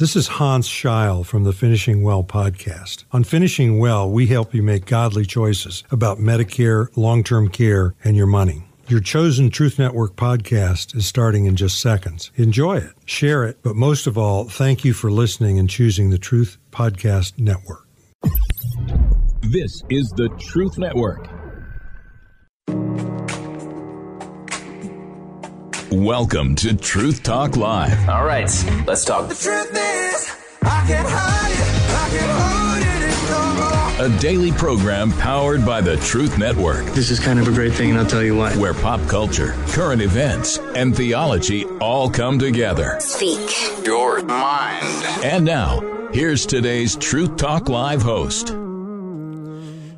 This is Hans Scheil from the Finishing Well podcast. On Finishing Well, we help you make godly choices about Medicare, long-term care, and your money. Your chosen Truth Network podcast is starting in just seconds. Enjoy it, share it, but most of all, thank you for listening and choosing the Truth Podcast Network. This is the Truth Network. Welcome to Truth Talk Live. All right, let's talk. The truth is, I can't hide it, I can't hold it anymore. A daily program powered by the Truth Network. This is kind of a great thing, and I'll tell you why. Where pop culture, current events, and theology all come together. Speak Your mind. And now, here's today's Truth Talk Live host.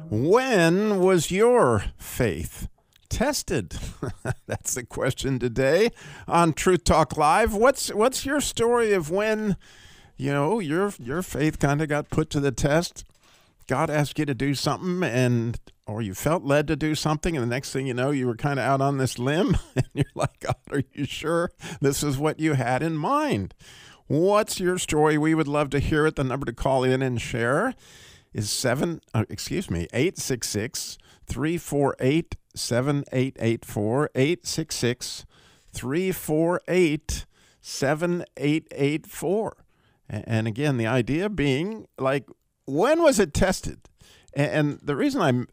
When was your faith tested? That's the question today on Truth Talk Live. What's your story of when, your faith kind of got put to the test? God asked you to do something, or you felt led to do something, and the next thing you know, you were kind of out on this limb, and you're like, God, are you sure this is what you had in mind? What's your story? We would love to hear it. The number to call in and share is 866-348-7884, 866-348-7884. And again, the idea being, like, when was it tested? And the reason I'm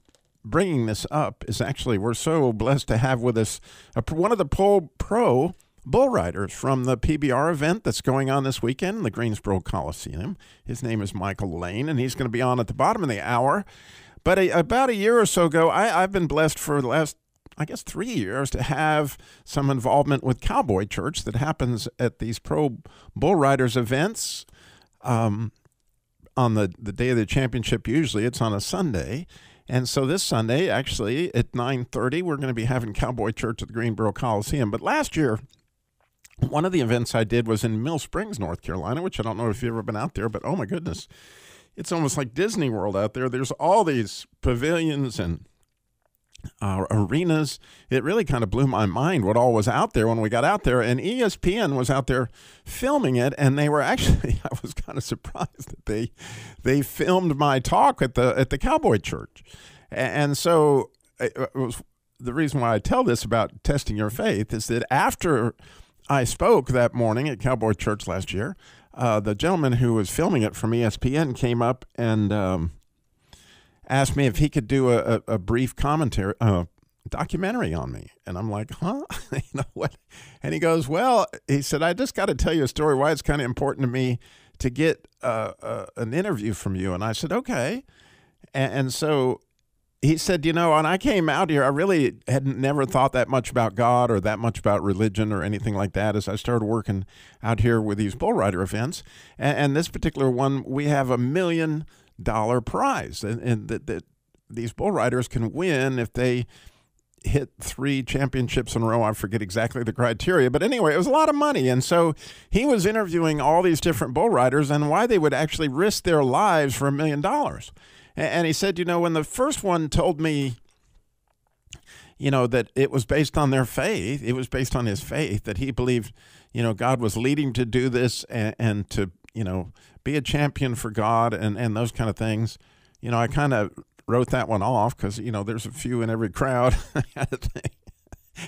bringing this up is actually we're so blessed to have with us one of the pro bull riders from the PBR event that's going on this weekend, the Greensboro Coliseum. His name is Michael Lane, and he's going to be on at the bottom of the hour. But about a year or so ago, I've been blessed for the last, 3 years to have some involvement with Cowboy Church that happens at these pro bull riders events on the day of the championship. Usually it's on a Sunday. And so this Sunday, actually, at 9:30, we're going to be having Cowboy Church at the Greensboro Coliseum. But last year, one of the events I did was in Mill Springs, North Carolina, which I don't know if you've ever been out there, but oh my goodness, it's almost like Disney World out there. There's all these pavilions and arenas. It really kind of blew my mind what all was out there when we got out there. And ESPN was out there filming it, and they were actually, I was kind of surprised that they filmed my talk at the Cowboy Church. And so it was, the reason why I tell this about testing your faith is that after I spoke that morning at Cowboy Church last year, the gentleman who was filming it from ESPN came up and asked me if he could do a brief commentary, documentary on me. And I'm like, huh? What? And he goes, well, he said, I just got to tell you a story why it's kind of important to me to get an interview from you. And I said, okay. And so he said, when I came out here, I really had never thought that much about God or that much about religion or anything like that as I started working out here with these bull rider events. And this particular one, we have $1 million prize. And that these bull riders can win if they hit 3 championships in a row. I forget exactly the criteria. But anyway, it was a lot of money. And so he was interviewing all these different bull riders and why they would actually risk their lives for $1 million. And he said, when the first one told me, that it was based on their faith, it was based on his faith, that he believed, God was leading to do this and to, be a champion for God and those kind of things. I kind of wrote that one off because, there's a few in every crowd.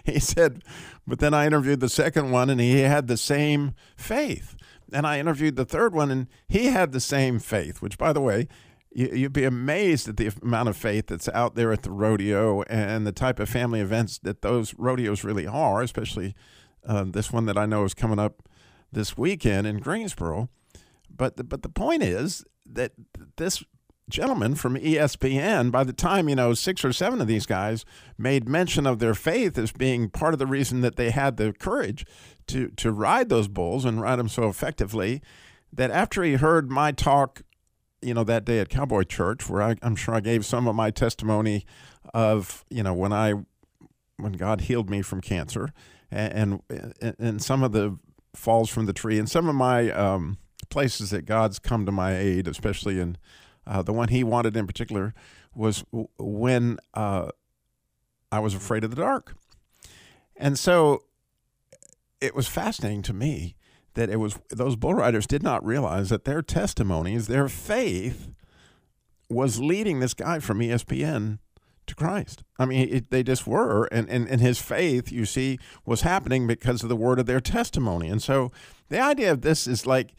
He said, but then I interviewed the second one and he had the same faith. And I interviewed the third one and he had the same faith, which, by the way, you'd be amazed at the amount of faith that's out there at the rodeo and the type of family events that those rodeos really are, especially this one that I know is coming up this weekend in Greensboro. But the point is that this gentleman from ESPN, by the time, 6 or 7 of these guys made mention of their faith as being part of the reason that they had the courage to ride those bulls and ride them so effectively, that after he heard my talk, that day at Cowboy Church, where I'm sure I gave some of my testimony of, when God healed me from cancer and some of the falls from the tree and some of my places that God's come to my aid, especially in the one he wanted in particular was when I was afraid of the dark. And so it was fascinating to me that it was those bull riders did not realize that their testimonies, their faith, was leading this guy from ESPN to Christ. I mean, they just were, and his faith, you see, was happening because of the word of their testimony. And so the idea of this is like,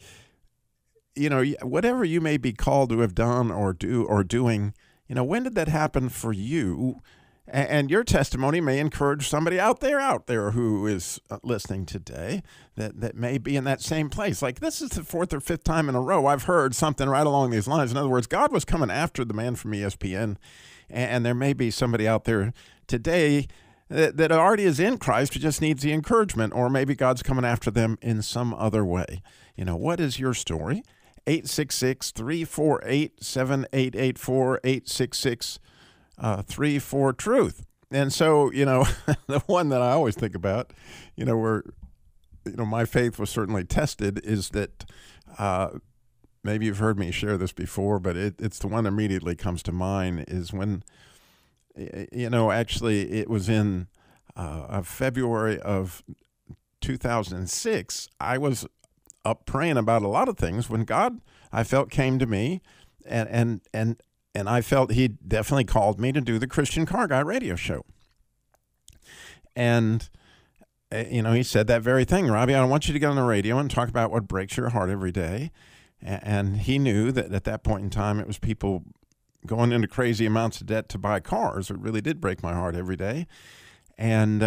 you know, whatever you may be called to have done or doing, you know, when did that happen for you? And your testimony may encourage somebody out there who is listening today that may be in that same place. Like, this is the fourth or fifth time in a row I've heard something right along these lines. In other words, God was coming after the man from ESPN, and there may be somebody out there today that already is in Christ who just needs the encouragement, or maybe God's coming after them in some other way. You know, what is your story? 866-348-7884, 866-34-TRUTH. And so, you know, the one that I always think about, you know, where, you know, my faith was certainly tested is that maybe you've heard me share this before, but it's the one that immediately comes to mind is when, you know, actually it was in February of 2006. I was up praying about a lot of things when God, I felt, came to me and I felt he definitely called me to do the Christian Car Guy radio show. And, you know, he said that very thing, Robby, I want you to get on the radio and talk about what breaks your heart every day. And he knew that at that point in time, it was people going into crazy amounts of debt to buy cars. It really did break my heart every day. And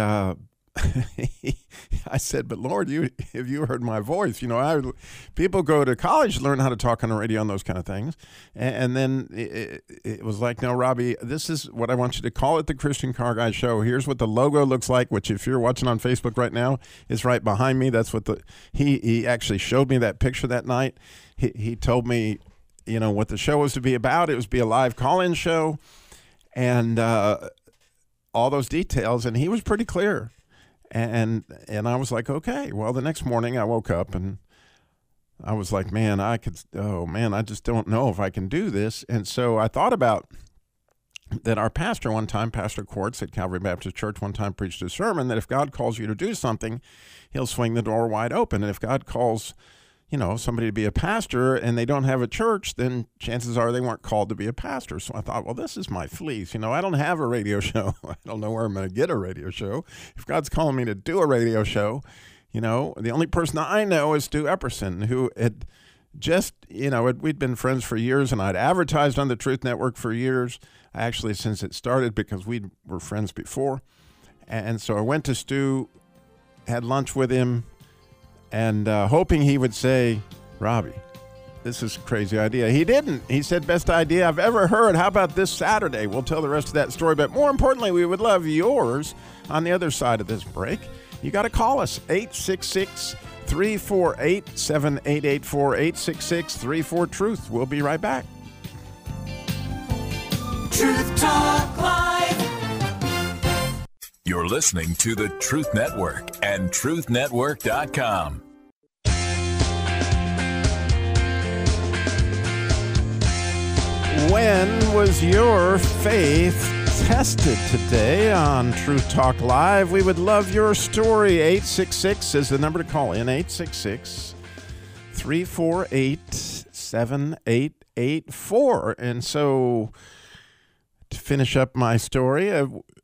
I said, but Lord, if you heard my voice, you know, people go to college to learn how to talk on the radio and those kind of things. And then it was like, no, Robby, this is what I want you to call it, the Christian Car Guy Show. Here's what the logo looks like, which if you're watching on Facebook right now, is right behind me. That's what he actually showed me that picture that night. He told me, you know, what the show was to be about. It was to be a live call-in show. And all those details, and he was pretty clear. And I was like, okay. Well, the next morning I woke up and I was like, man, I just don't know if I can do this. And so I thought about that our pastor one time, Pastor Quartz at Calvary Baptist Church, one time preached a sermon that if God calls you to do something, he'll swing the door wide open. And if God calls, you know, somebody to be a pastor and they don't have a church, then chances are they weren't called to be a pastor. So I thought, well, this is my fleece. You know, I don't have a radio show. I don't know where I'm going to get a radio show. If God's calling me to do a radio show, you know, the only person I know is Stu Epperson, who had just, you know, we'd been friends for years, and I'd advertised on the Truth Network for years, actually since it started, because we were friends before. And so I went to Stu, had lunch with him, and hoping he would say, Robby, this is a crazy idea. He didn't. He said, best idea I've ever heard. How about this Saturday? We'll tell the rest of that story. But more importantly, we would love yours on the other side of this break. You got to call us, 866-348-7884, 866-34-TRUTH. We'll be right back. Truth Talk Live. You're listening to the Truth Network and truthnetwork.com. When was your faith tested today on Truth Talk Live? We would love your story. 866 is the number to call in, 866-348-7884. And so to finish up my story,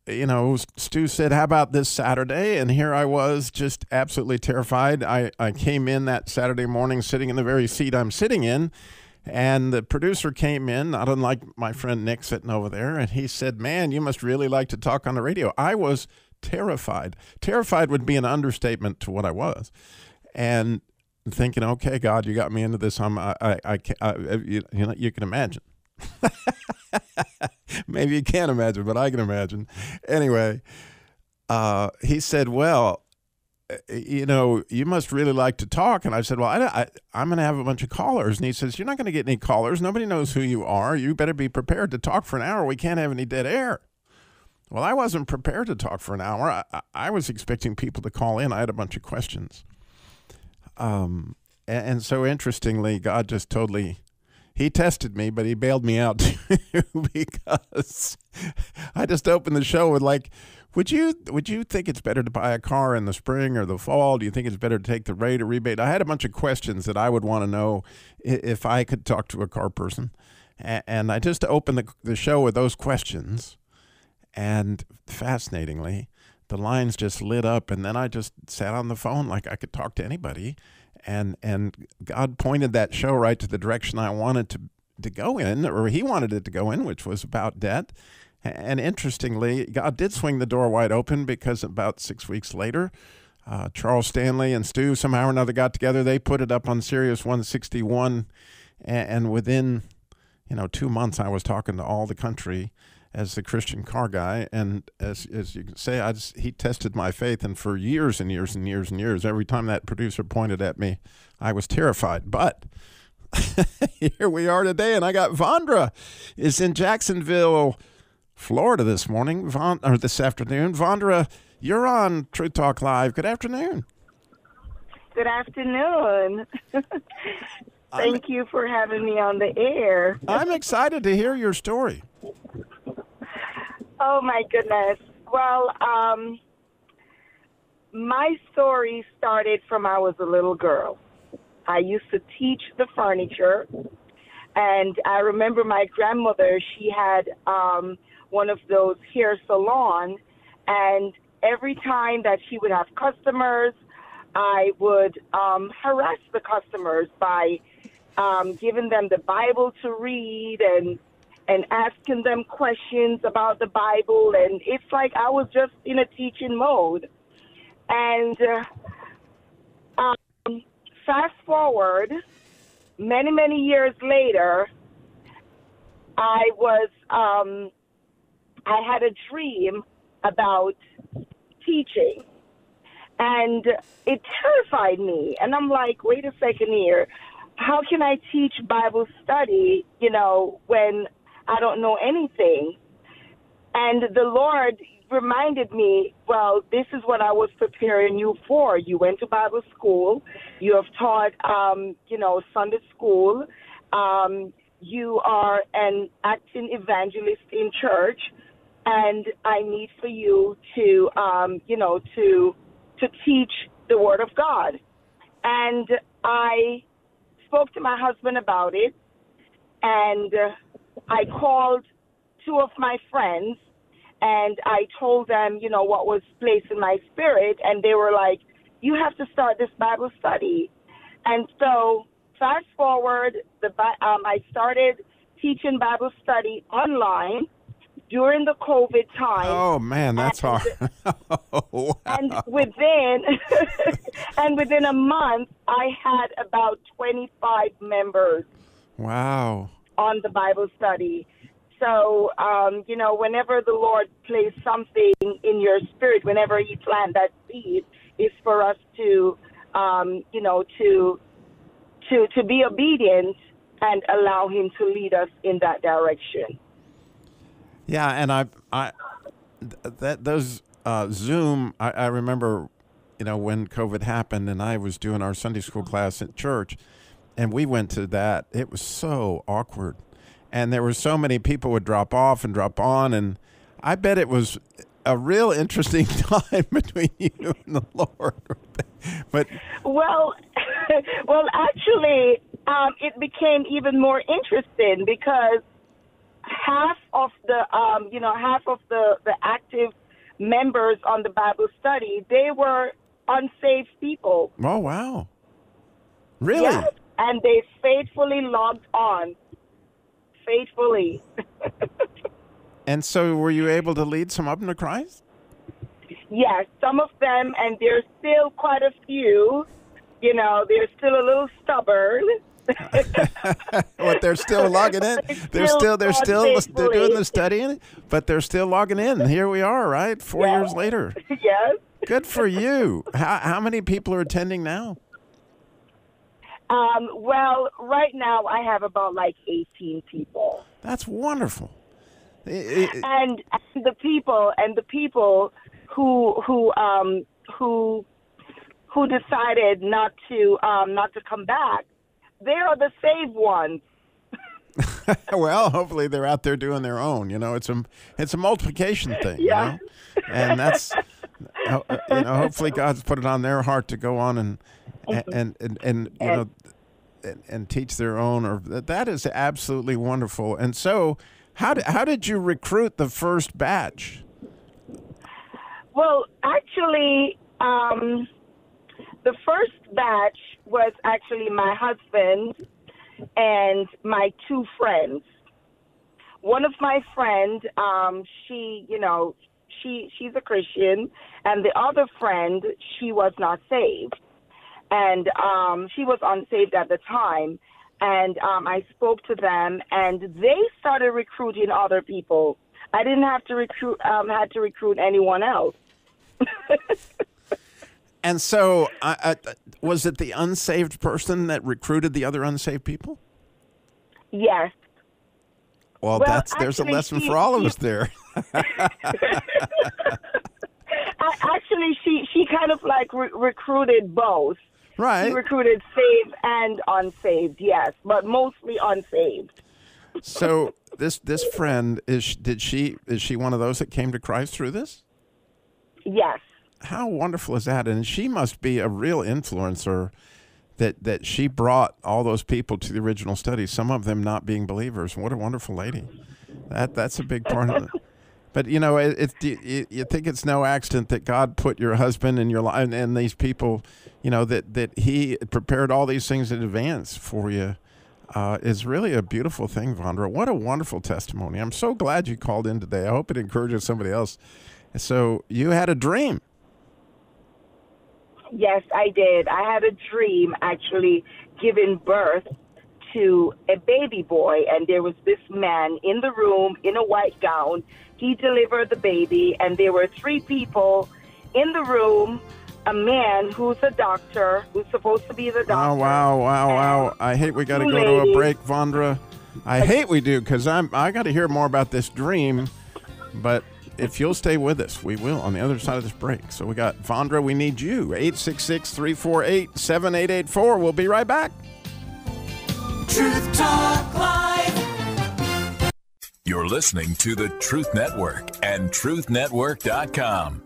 you know, Stu said, how about this Saturday? And here I was, just absolutely terrified. I came in that Saturday morning sitting in the very seat I'm sitting in, and the producer came in, not unlike my friend Nick sitting over there, and he said, man, you must really like to talk on the radio. I was terrified. Terrified would be an understatement to what I was. And thinking, okay, God, you got me into this. You know, you can imagine. Maybe you can't imagine, but I can imagine. Anyway, he said, well, you know, you must really like to talk. And I said, well, I'm going to have a bunch of callers. And he says, you're not going to get any callers. Nobody knows who you are. You better be prepared to talk for an hour. We can't have any dead air. Well, I wasn't prepared to talk for an hour. I was expecting people to call in. I had a bunch of questions. And so interestingly, God just totally, he tested me, but he bailed me out too because I just opened the show with like, would you think it's better to buy a car in the spring or the fall? Do you think it's better to take the rate or rebate? I had a bunch of questions that I would want to know if I could talk to a car person. And I just opened the show with those questions. And fascinatingly, the lines just lit up. And then I just sat on the phone like I could talk to anybody. And God pointed that show right to the direction I wanted to go in, or he wanted it to go in, which was about debt. And interestingly, God did swing the door wide open because about 6 weeks later, Charles Stanley and Stu somehow or another got together. They put it up on Sirius 161. And within 2 months, I was talking to all the country as the Christian car guy. And as you can say, he tested my faith. And for years and years and years and years, every time that producer pointed at me, I was terrified. But here we are today, and I got Vondra is in Jacksonville, Florida this morning, or this afternoon. Vondra, you're on Truth Talk Live. Good afternoon. Good afternoon. Thank you for having me on the air. I'm excited to hear your story. Oh, my goodness. Well, my story started from I was a little girl. I used to teach the furniture, and I remember my grandmother, she had one of those hair salons, and every time that she would have customers, I would harass the customers by giving them the Bible to read and asking them questions about the Bible. And it's like I was just in a teaching mode. And fast forward, many, many years later, I had a dream about teaching. And it terrified me. And I'm like, wait a second here. How can I teach Bible study, when I don't know anything? And the Lord reminded me, well, this is what I was preparing you for. You went to Bible school. You have taught, Sunday school. You are an acting evangelist in church. And I need for you to, to teach the Word of God. And I spoke to my husband about it, and I called two of my friends, and I told them, what was placed in my spirit, and they were like, you have to start this Bible study. And so fast forward, I started teaching Bible study online during the COVID time. Oh man, that's hard. Wow. And within a month, I had about 25 members. Wow. On the Bible study. So, whenever the Lord places something in your spirit, whenever He planted that seed, it's for us to, to be obedient and allow Him to lead us in that direction. Yeah, and those Zoom, I remember, when COVID happened and I was doing our Sunday school class at church, and we went to that. It was so awkward, and there were so many people would drop off and drop on, and I bet it was a real interesting time between you and the Lord. But well, actually, it became even more interesting because half of the active members on the Bible study, they were unsaved people. Oh, wow. Really? Yes, and they faithfully logged on. Faithfully. And so were you able to lead some of them to Christ? Yes, some of them, and there's still quite a few. They're still a little stubborn. What, they're still logging in? They're doing the studying, but they're still logging in. Here we are, right? 4 years later. Yes. Good for you. How many people are attending now? Well, right now I have about 18 people. That's wonderful. And the people who decided not to come back, they are the saved ones. Well, hopefully they're out there doing their own. It's a multiplication thing. Yeah. And that's hopefully God's put it on their heart to go on and teach their own. Or that is absolutely wonderful. And so, how did you recruit the first batch? Well, actually, the first batch was actually my husband and my two friends. One of my friends, she's a Christian, and the other friend, she was not saved. And she was unsaved at the time. And I spoke to them, and they started recruiting other people. I didn't have to recruit anyone else. And so, was it the unsaved person that recruited the other unsaved people? Yes. Well, there's a lesson for all of us there. Actually, she kind of like recruited both. Right. She recruited saved and unsaved, yes, but mostly unsaved. So this friend, is she one of those that came to Christ through this? Yes. How wonderful is that? And she must be a real influencer that she brought all those people to the original study, some of them not being believers. What a wonderful lady. That's a big part of it. But, you think it's no accident that God put your husband in your life and these people, that he prepared all these things in advance for you is really a beautiful thing, Vondra. What a wonderful testimony. I'm so glad you called in today. I hope it encourages somebody else. So you had a dream. Yes, I did. I had a dream, actually, giving birth to a baby boy, and there was this man in the room in a white gown. He delivered the baby, and there were three people in the room, a man who's a doctor, who's supposed to be the doctor. Oh, wow. I hate we got to go to a break, Vondra. I hate we do, because I got to hear more about this dream, but if you'll stay with us, we will on the other side of this break. So we got Vondra, we need you. 866-348-7884. We'll be right back. Truth Talk Live. You're listening to the Truth Network and truthnetwork.com.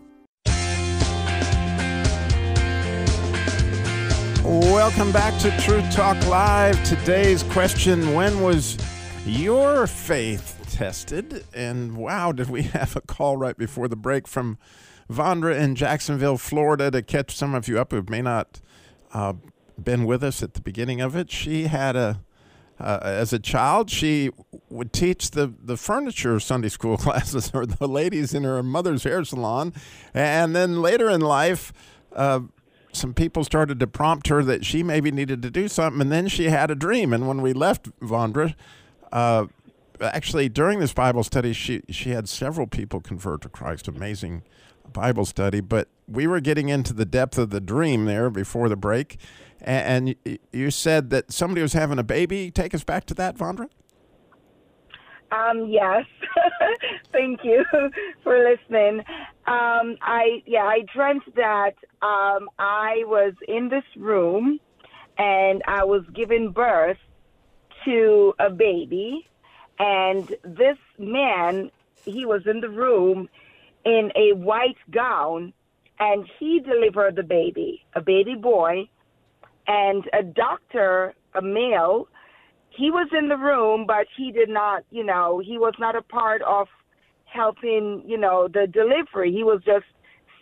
Welcome back to Truth Talk Live. Today's question, when was your faith tested? And wow, did we have a call right before the break from Vondra in Jacksonville, Florida, to catch some of you up who may not been with us at the beginning of it. She had as a child, she would teach the furniture Sunday school classes or the ladies in her mother's hair salon. And then later in life, some people started to prompt her that she maybe needed to do something. And then she had a dream. And when we left Vondra, actually, during this Bible study, she had several people convert to Christ. Amazing Bible study. But we were getting into the depth of the dream there before the break. And you said that somebody was having a baby. Take us back to that, Vondra. Yes. Thank you for listening. I dreamt that I was in this room and I was giving birth to a baby. And this man, he was in the room in a white gown, and he delivered the baby, a baby boy. And a doctor, a male, he was in the room, but he did not, he was not a part of helping, the delivery. He was just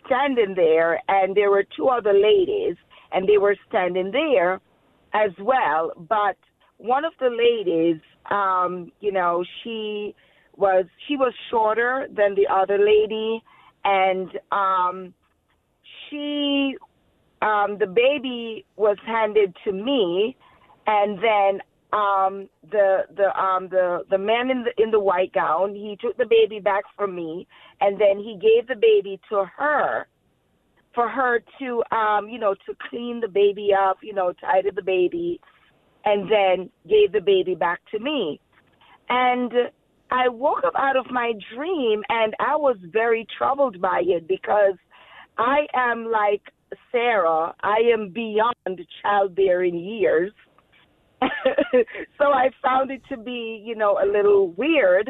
standing there, and there were two other ladies, and they were standing there as well. But one of the ladies, she was shorter than the other lady, and the baby was handed to me, and then the man in the white gown, he took the baby back from me, and then he gave the baby to her, for her to to clean the baby up, tidy the baby, and then gave the baby back to me. And I woke up out of my dream, and I was very troubled by it, because I am like Sarah. I am beyond childbearing years. So I found it to be, a little weird.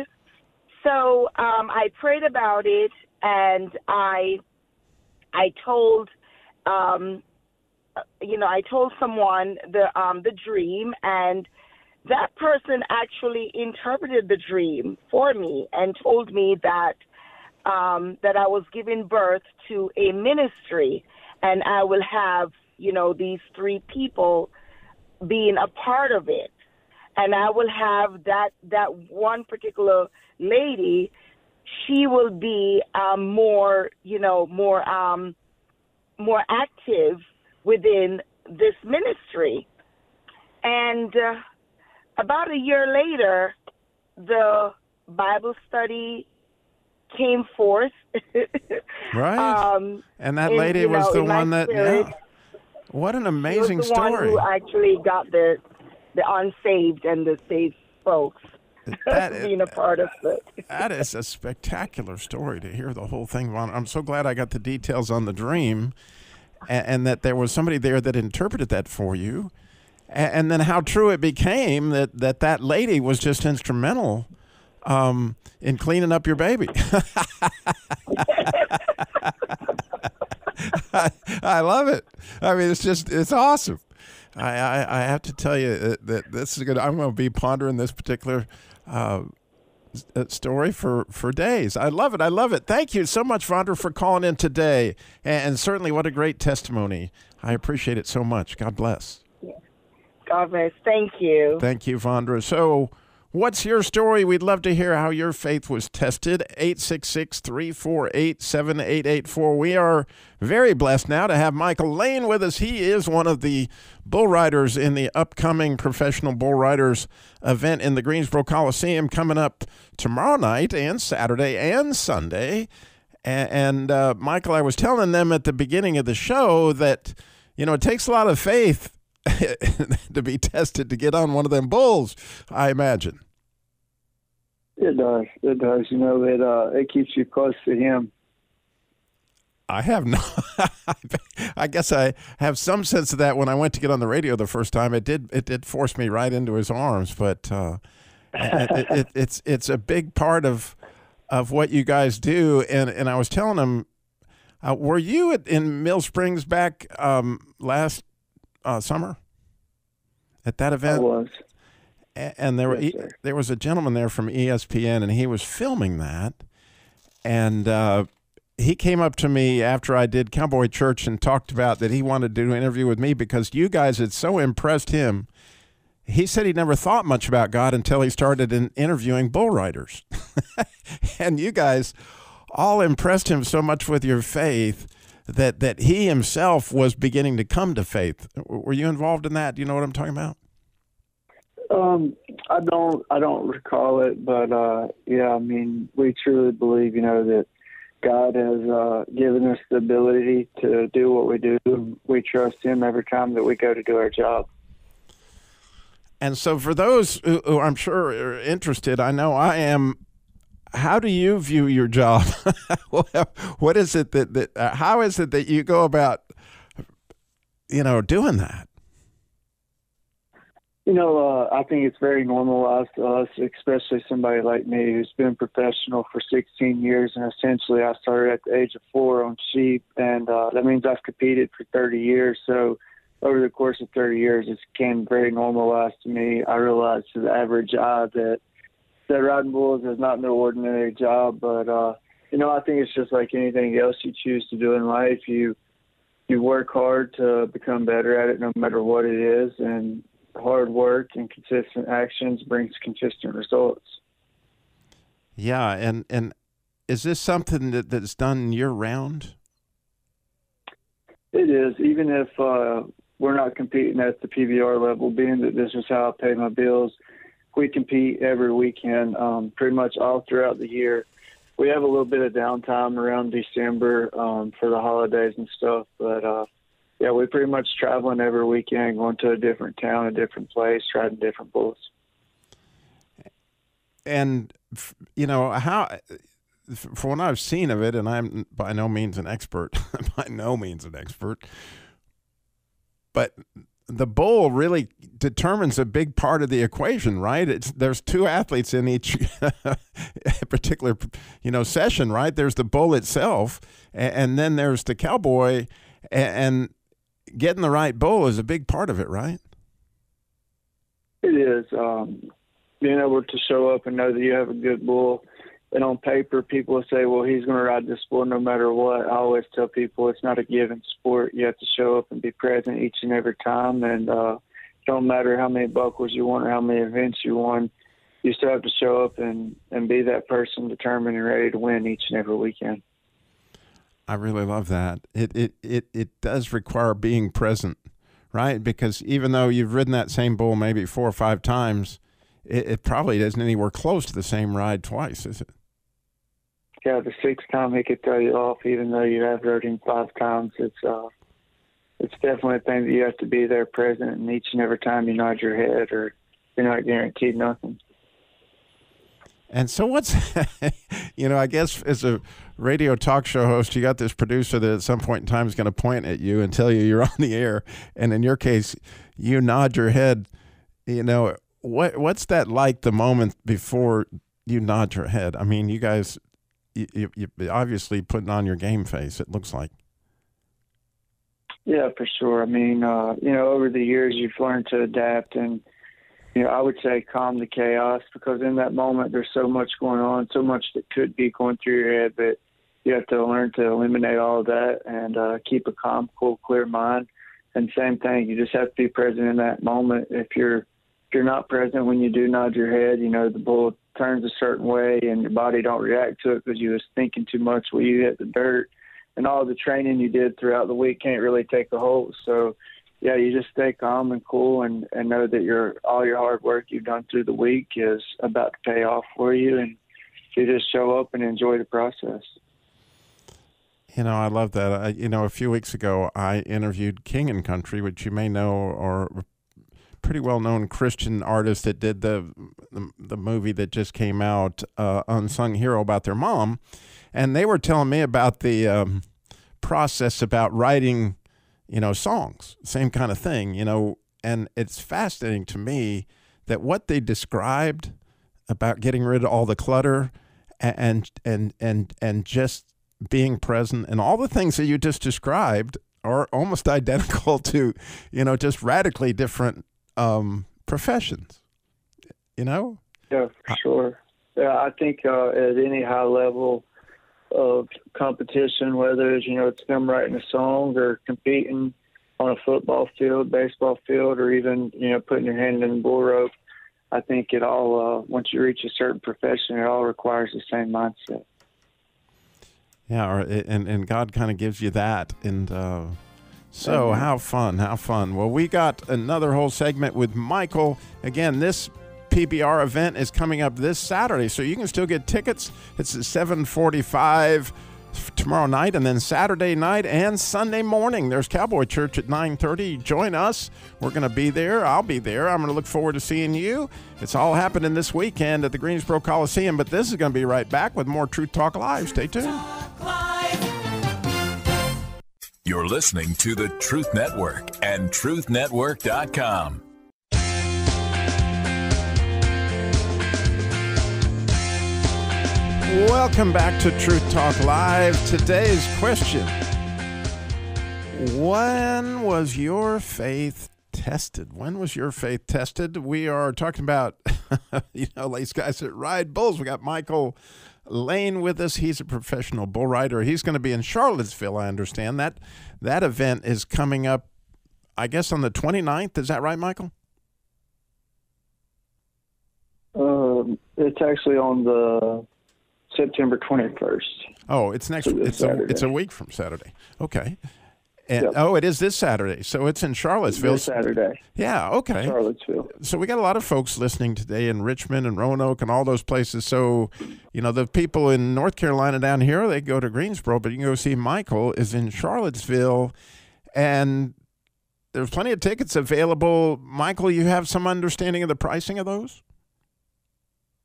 So I prayed about it, and I told, I told someone the dream, and that person actually interpreted the dream for me and told me that that I was giving birth to a ministry, and I will have, these 3 people being a part of it. And I will have that one particular lady, she will be more active within this ministry. And about a year later, the Bible study came forth. Right. And that lady was the one that, yeah. What an amazing story. One who actually got the unsaved and the saved folks being a part of it. That is a spectacular story to hear the whole thing. I'm so glad I got the details on the dream, and that there was somebody there that interpreted that for you, and then how true it became that lady was just instrumental in cleaning up your baby. I love it. I mean, it's awesome. I have to tell you that this is good. I'm going to be pondering this particular story for days. I love it. I love it. Thank you so much, Vondra, for calling in today. And certainly what a great testimony. I appreciate it so much. God bless. God bless. Thank you. Thank you, Vondra. So what's your story? We'd love to hear how your faith was tested. 866-348-7884. We are very blessed now to have Michael Lane with us. He is one of the bull riders in the upcoming Professional Bull Riders event in the Greensboro Coliseum coming up tomorrow night and Saturday and Sunday. And Michael, I was telling them at the beginning of the show that, it takes a lot of faith to be tested to get on one of them bulls, I imagine. It does. It does. It keeps you close to him. I have no. I guess I have some sense of that when I went to get on the radio the first time. It did force me right into his arms, but it's a big part of what you guys do. And I was telling him, were you in Mill Springs back last summer at that event? I was. And there was a gentleman there from ESPN, and he was filming that. And he came up to me after I did Cowboy Church and talked about that he wanted to do an interview with me because you guys had so impressed him. He said he never thought much about God until he started interviewing bull riders. And you guys all impressed him so much with your faith that he himself was beginning to come to faith. Were you involved in that? Do you know what I'm talking about? I don't recall it, but yeah, I mean, we truly believe, that God has given us the ability to do what we do. We trust him every time that we go to do our job. And so for those who I'm sure are interested, I know I am, how do you view your job? What is it that how is it that you go about, doing that? I think it's very normalized to us, especially somebody like me who's been professional for 16 years. And essentially I started at the age of 4 on sheep. And that means I've competed for 30 years. So over the course of 30 years, it's became very normalized to me. I realized to the average eye that riding bulls is not no ordinary job. But, I think it's just like anything else you choose to do in life. You work hard to become better at it no matter what it is. And hard work and consistent actions brings consistent results. Yeah, and is this something that's done year-round? It is, even if we're not competing at the PBR level, being that this is how I pay my bills. We compete every weekend, pretty much all throughout the year. We have a little bit of downtime around December for the holidays and stuff, but yeah, we're pretty much traveling every weekend, going to a different town, a different place, riding different bulls. And, how, from what I've seen of it, and I'm by no means an expert, but the bull really determines a big part of the equation, right? There's two athletes in each particular, session, right? There's the bull itself, and then there's the cowboy, and getting the right bull is a big part of it, right? It is. Being able to show up and know that you have a good bull. And on paper, people will say, well, he's going to ride this bull no matter what. I always tell people it's not a given sport. You have to show up and be present each and every time. And it don't matter how many buckles you won or how many events you won. You still have to show up and be that person determined and ready to win each and every weekend. I really love that. It does require being present, right? Because even though you've ridden that same bull maybe 4 or 5 times, it probably isn't anywhere close to the same ride twice, is it? Yeah, the 6th time he could throw you off, even though you have rode him 5 times. It's definitely a thing that you have to be there present, and each and every time you nod your head, or you're not guaranteed nothing. And so what's, I guess as a radio talk show host, you got this producer that at some point in time is going to point at you and tell you you're on the air. And in your case, you nod your head. What's that like, the moment before you nod your head? I mean, you guys, you obviously putting on your game face, it looks like. Yeah, for sure. I mean, over the years you've learned to adapt and, I would say calm the chaos, because in that moment there's so much going on, so much that could be going through your head, but you have to learn to eliminate all of that and keep a calm, cool, clear mind. And same thing, you just have to be present in that moment. If you're not present when you do nod your head, the bull turns a certain way and your body don't react to it because you was thinking too much when you hit the dirt, and all the training you did throughout the week can't really take a hold. So, yeah, you just stay calm and cool and know that all your hard work you've done through the week is about to pay off for you, and you just show up and enjoy the process. I love that. A few weeks ago, I interviewed King and Country, which you may know, or pretty well-known Christian artist that did the movie that just came out, Unsung Hero, about their mom. And they were telling me about the process about writing, songs, same kind of thing, and it's fascinating to me that what they described about getting rid of all the clutter and just being present and all the things that you just described are almost identical to, just radically different professions, Yeah, for sure. Yeah, I think at any high level of competition, whether it's them writing a song or competing on a football field, baseball field, or even, putting your hand in the bull rope, I think it all, once you reach a certain profession, it all requires the same mindset. Yeah, and God kind of gives you that. And so how fun. Well, we got another whole segment with Michael. Again, this PBR event is coming up this Saturday, so you can still get tickets. It's at 7:45 tomorrow night, and then Saturday night and Sunday morning. There's Cowboy Church at 9:30. Join us. We're going to be there. I'll be there. I'm going to look forward to seeing you. It's all happening this weekend at the Greensboro Coliseum, but this is going to be right back with more Truth Talk Live. Stay tuned. You're listening to the Truth Network and truthnetwork.com. Welcome back to Truth Talk Live. Today's question: when was your faith tested? When was your faith tested? We are talking about, these guys that ride bulls. We got Michael Lane with us. He's a professional bull rider. He's going to be in Charlottesville, I understand. That event is coming up, I guess, on the 29th. Is that right, Michael? It's actually on the September 21st. Oh, it's next. It's a week from Saturday. Okay. And, yep. Oh, it is this Saturday. So it's in Charlottesville. This Saturday. Yeah, okay. Charlottesville. So we got a lot of folks listening today in Richmond and Roanoke and all those places. So, the people in North Carolina down here, they go to Greensboro, but you can go see Michael is in Charlottesville. And there's plenty of tickets available. Michael, you have some understanding of the pricing of those?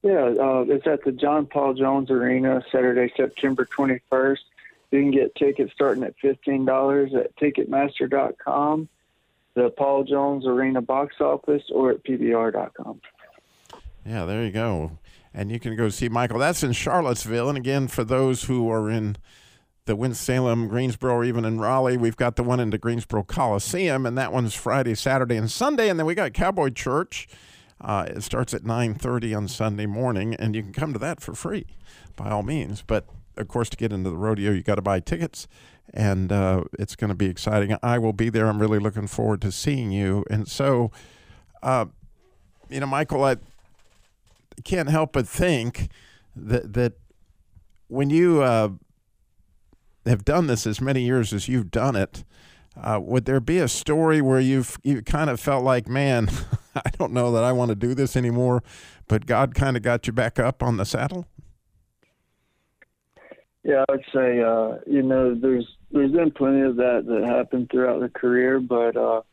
Yeah, it's at the John Paul Jones Arena, Saturday, September 21st. You can get tickets starting at $15 at Ticketmaster.com. the Paul Jones Arena box office or at PBR.com. Yeah, there you go. And you can go see Michael. That's in Charlottesville. And again, for those who are in the Winston-Salem, Greensboro, or even in Raleigh, we've got the one in the Greensboro Coliseum, and that one's Friday, Saturday, and Sunday. And then we got Cowboy Church. It starts at 9:30 on Sunday morning, and you can come to that for free, by all means. But, of course, to get into the rodeo, you got to buy tickets, and it's going to be exciting. I will be there. I'm really looking forward to seeing you. And so, Michael, I can't help but think that when you have done this as many years as you've done it, would there be a story where you kind of felt like, man, I don't know that I want to do this anymore, but God kind of got you back up on the saddle? Yeah, I'd say, there's been plenty of that happened throughout the career, but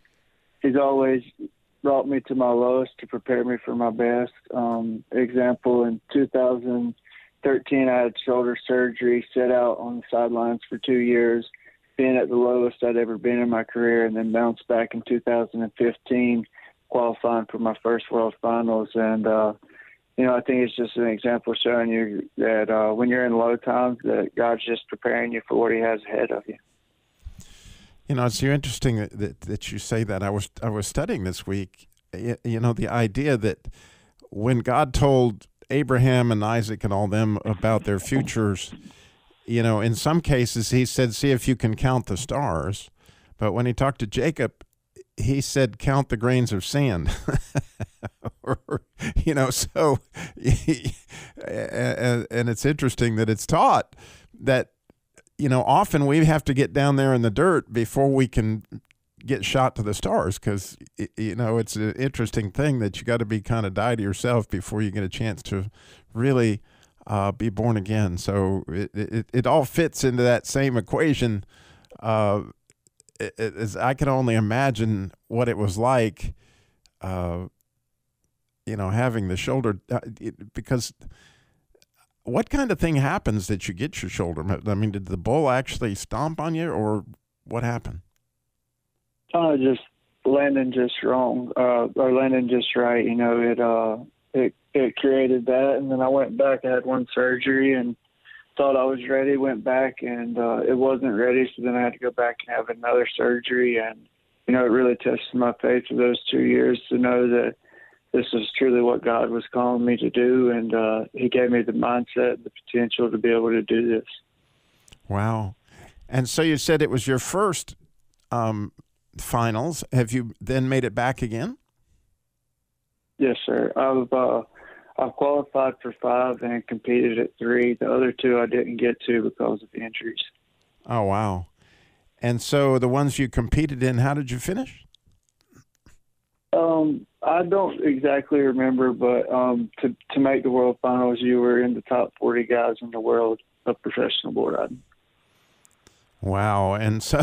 he's always brought me to my lowest to prepare me for my best. Example, in 2013, I had shoulder surgery, set out on the sidelines for 2 years, being at the lowest I'd ever been in my career, and then bounced back in 2015, qualifying for my first World Finals. And, I think it's just an example showing you that when you're in low times, that God's just preparing you for what he has ahead of you. It's interesting that you say that. I was studying this week, the idea that when God told Abraham and Isaac and all them about their futures, in some cases he said, see if you can count the stars. But when he talked to Jacob, he said, count the grains of sand. So, and it's interesting that it's taught that, often we have to get down there in the dirt before we can get shot to the stars, because, it's an interesting thing that you got to be kind of die to yourself before you get a chance to really be born again. So it all fits into that same equation. As I can only imagine what it was like, having the shoulder, because what kind of thing happens that you get your shoulder? I mean, did the bull actually stomp on you, or what happened? Just landing just wrong, or landing just right. It created that, and then I went back. I had one surgery and thought I was ready. Went back and it wasn't ready, so then I had to go back and have another surgery. And it really tested my faith for those 2 years to know that this is truly what God was calling me to do, and he gave me the mindset, the potential to be able to do this. Wow. And so you said it was your first finals. Have you then made it back again? Yes, sir. I've qualified for 5 and competed at 3. The other 2 I didn't get to because of injuries. Oh, wow. And so the ones you competed in, how did you finish? I don't exactly remember, but to make the World Finals, you were in the top 40 guys in the world of professional bull riding. Wow. And so,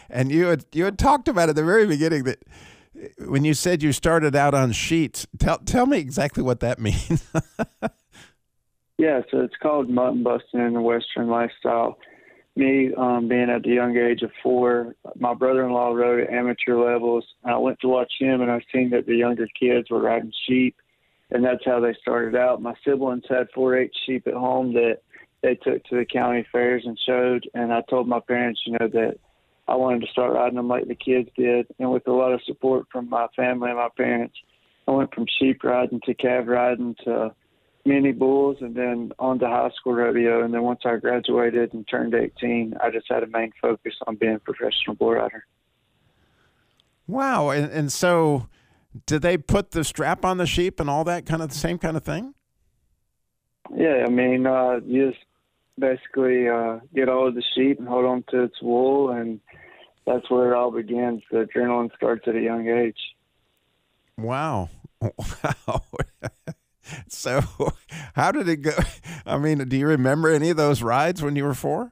and you had talked about at the very beginning that when you said you started out on sheets, tell me exactly what that means. Yeah, so it's called mutton busting in the Western lifestyle. Me, being at the young age of 4, my brother-in-law rode at amateur levels. I went to watch him, and I seen that the younger kids were riding sheep, and that's how they started out. My siblings had 4-H sheep at home that they took to the county fairs and showed, and I told my parents, that I wanted to start riding them like the kids did. And with a lot of support from my family and my parents, I went from sheep riding to calf riding to mini bulls, and then on to high school rodeo. And then once I graduated and turned 18, I just had a main focus on being a professional bull rider. Wow. And so did they put the strap on the sheep and all that kind of the same kind of thing? Yeah, I mean, you just basically get all of the sheep and hold on to its wool, and that's where it all begins. The adrenaline starts at a young age. Wow. Wow. So how did it go? I mean, do you remember any of those rides when you were 4?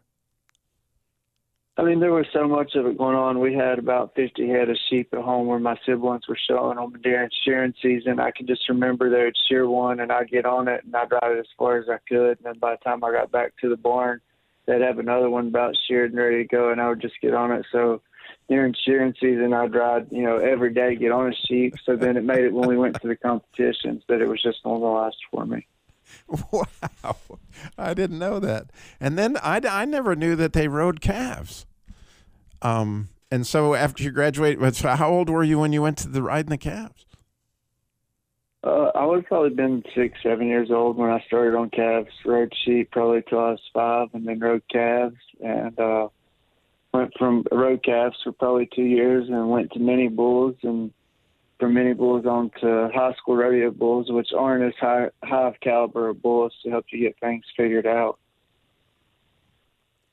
I mean, there was so much of it going on. We had about 50 head of sheep at home where my siblings were showing them during shearing season. I can just remember they would shear one, and I'd get on it, and I'd ride it as far as I could. And then by the time I got back to the barn, they'd have another one about sheared and ready to go, and I would just get on it. So during shearing season, I'd ride, every day, get on a sheep. So then it made it when we went to the competitions that it was just normalized for me. Wow. I didn't know that. And then I never knew that they rode calves. And so after you graduated, so how old were you when you went to the riding the calves? I would have probably been 6, 7 years old when I started on calves. Rode sheep probably till I was 5, and then rode calves. And went from rode calves for probably 2 years, and went to mini bulls, and from mini bulls on to high school rodeo bulls, which aren't as high of caliber of bulls to help you get things figured out.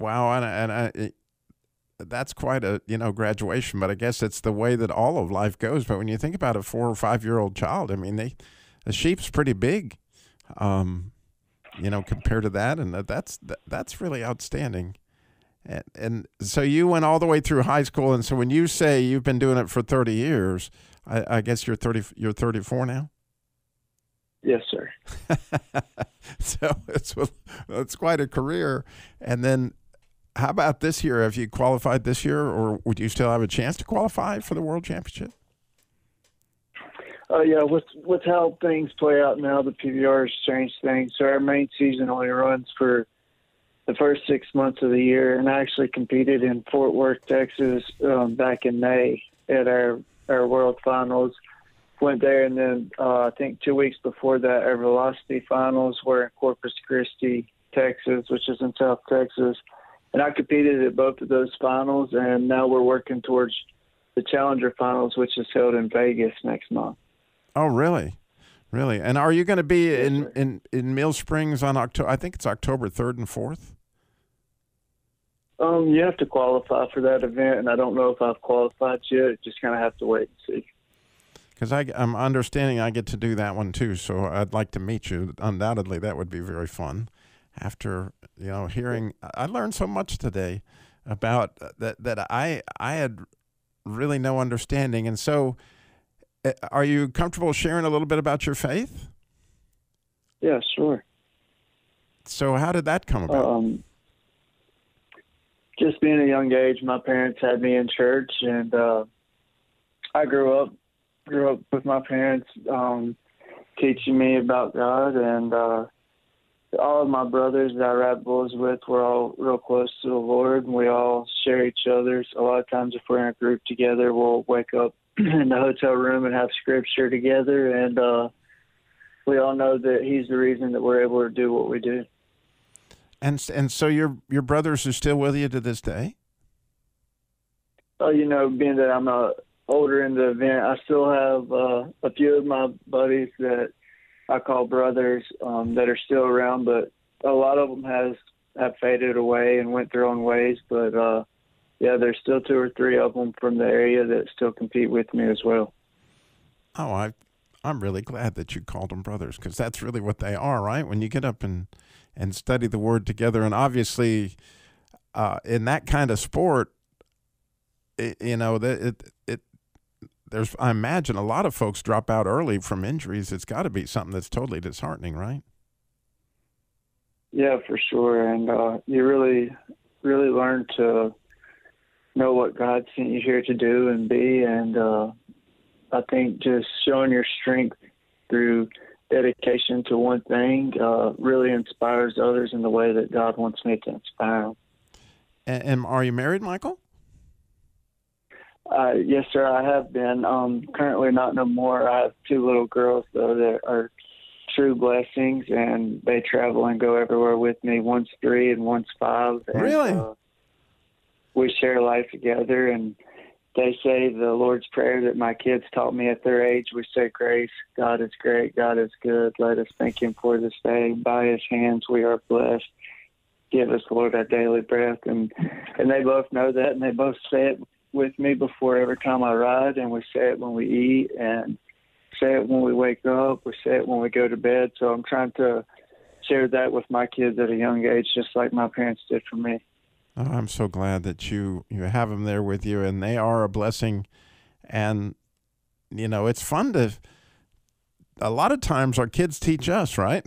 Wow, and that's quite a graduation, but I guess it's the way that all of life goes. But when you think about a 4 or 5 year old child, I mean, the sheep's pretty big, compared to that, and that's really outstanding. And so you went all the way through high school, and so when you say you've been doing it for 30 years, I guess you're 34 now. Yes, sir. So it's quite a career. And then, how about this year? Have you qualified this year, or would you still have a chance to qualify for the World Championship? Yeah, with how things play out now, the PBR has changed things. So our main season only runs for the first 6 months of the year, and I actually competed in Fort Worth, Texas, back in May at our World Finals. Went there, and then I think 2 weeks before that, our Velocity Finals were in Corpus Christi, Texas, which is in South Texas. And I competed at both of those finals, and now we're working towards the Challenger Finals, which is held in Vegas next month. Oh, really? Really? And are you going to be in Mill Springs on October? I think it's October 3rd and 4th. You have to qualify for that event, and I don't know if I've qualified yet. Just kind of have to wait and see. Because I'm understanding I get to do that one too, so I'd like to meet you. Undoubtedly, that would be very fun. After hearing, I learned so much today about that I had really no understanding. And so, are you comfortable sharing a little bit about your faith? Yeah, sure. So, how did that come about? Just being a young age, my parents had me in church, and I grew up with my parents teaching me about God, and all of my brothers that I ride bulls with were all real close to the Lord, and we all share each other's. A lot of times if we're in a group together, we'll wake up in the hotel room and have scripture together, and we all know that He's the reason that we're able to do what we do. And so your brothers are still with you to this day? Being that I'm older in the event, I still have a few of my buddies that I call brothers that are still around, but a lot of them have faded away and went their own ways. But there's still 2 or 3 of them from the area that still compete with me as well. Oh, I'm really glad that you called them brothers, because that's really what they are, right? When you get up and study the Word together, and obviously in that kind of sport, there's, I imagine, a lot of folks drop out early from injuries. It's got to be something that's totally disheartening, right? Yeah, for sure. And you really, really learn to know what God sent you here to do and be. And I think just showing your strength through dedication to one thing really inspires others in the way that God wants me to inspire them. And are you married, Michael? Yes, sir, I have been. Currently not no more. I have 2 little girls, though, that are true blessings, and they travel and go everywhere with me. One's 3 and one's 5. And, really? We share life together, and they say the Lord's Prayer that my kids taught me at their age. We say grace. God is great. God is good. Let us thank Him for this day. By His hands we are blessed. Give us, Lord, our daily breath. And they both know that, and they both say it with me before every time I ride, and we say it when we eat, and say it when we wake up, we say it when we go to bed. So I'm trying to share that with my kids at a young age, just like my parents did for me. Oh, I'm so glad that you have them there with you, and they are a blessing. And it's fun to, a lot of times our kids teach us, right?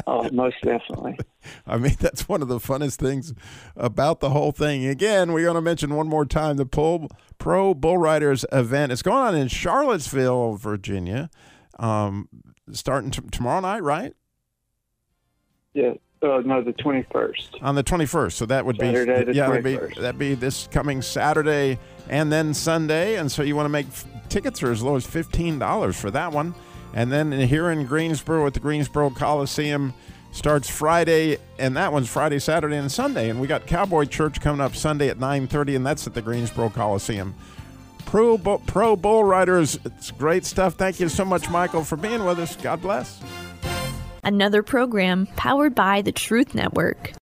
Oh, most definitely. I mean, that's one of the funnest things about the whole thing. Again, we're going to mention one more time the Pro Bull Riders event. It's going on in Charlottesville, Virginia, starting tomorrow night, right? Yeah. No, the 21st. On the 21st. So that would Saturday, be, that'd be this coming Saturday and then Sunday. And so you want to make tickets are as low as $15 for that one. And then here in Greensboro at the Greensboro Coliseum starts Friday, and that one's Friday, Saturday, and Sunday. And we got Cowboy Church coming up Sunday at 9:30, and that's at the Greensboro Coliseum. Pro Bull Riders, it's great stuff. Thank you so much, Michael, for being with us. God bless. Another program powered by the Truth Network.